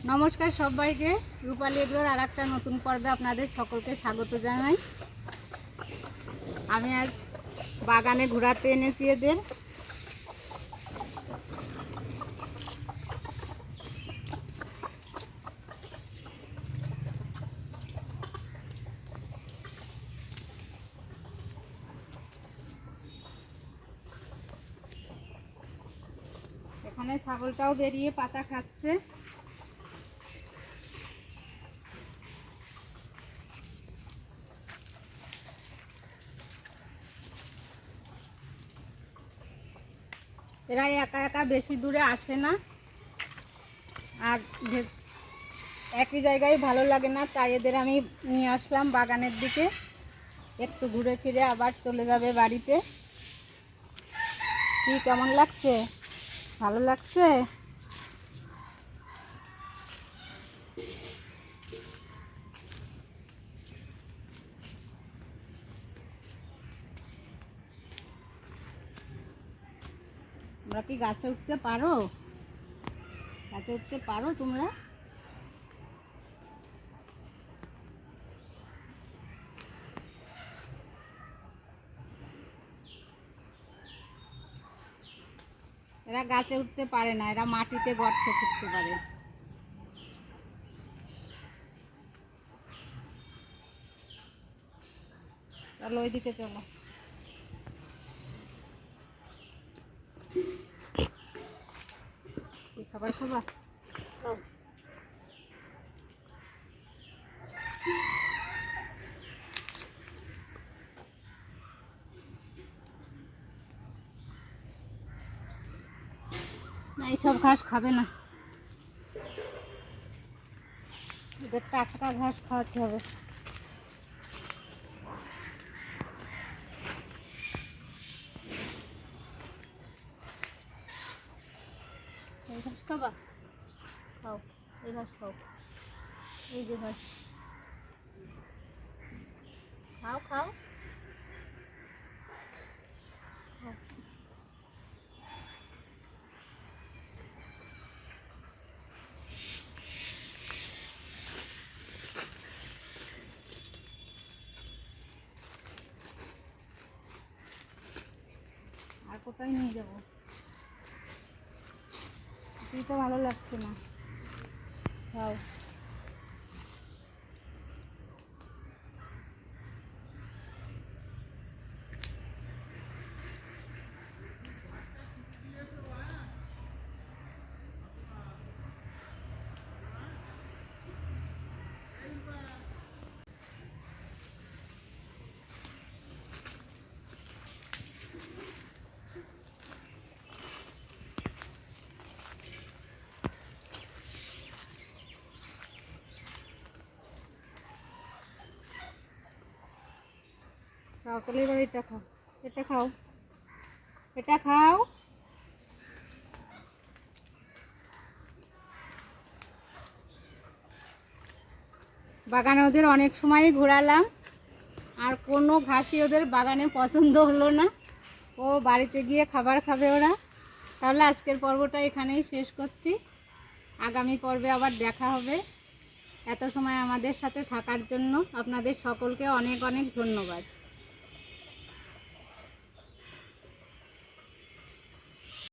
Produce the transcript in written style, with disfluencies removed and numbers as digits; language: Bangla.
নমস্কার সবাইকে, রূপালী এগুলোর আর একটা নতুন পর্বে আপনাদের সকলকে স্বাগত জানাই। আমি আজ বাগানে ঘোরাতে এনেছি এদের। এখানে ছাগলটাও বেরিয়ে পাতা খাচ্ছে। এরা একা একা বেশি দূরে আসে না, আর একই জায়গায় ভালো লাগে না, তাই এদের আমি নিয়ে আসলাম বাগানের দিকে। একটু ঘুরে ফিরে আবার চলে যাবে বাড়িতে। কি কেমন লাগছে? ভালো লাগছে? তোমরা কি গাছে উঠতে পারো? গাছে উঠতে পারো তোমরা? এরা গাছে উঠতে পারে না, এরা মাটিতে গর্ত খুঁড়তে পারে। চলো ওইদিকে চলো। কি খাবার খাবা? না, এইসব ঘাস খাবে না, এদের টাটকা ঘাস খাওয়াতে হবে। এই ঘাস খাবা? খাও, এই ঘাস খাও। এই যে ঘাস খাও, খাও। আর কোথায় নিয়ে যাবো? তুই তো ভালো লাগছে না, খাও। খাও, তাহলে এবার এটা খাও, এটা খাও, এটা খাও। বাগানে ওদের অনেক সময়ই ঘোরালাম, আর কোনো ঘাসই ওদের বাগানে পছন্দ হলো না। ও বাড়িতে গিয়ে খাবার খাবে ওরা। তাহলে আজকের পর্বটা এখানেই শেষ করছি। আগামী পর্বে আবার দেখা হবে। এত সময় আমাদের সাথে থাকার জন্য আপনাদের সকলকে অনেক অনেক ধন্যবাদ।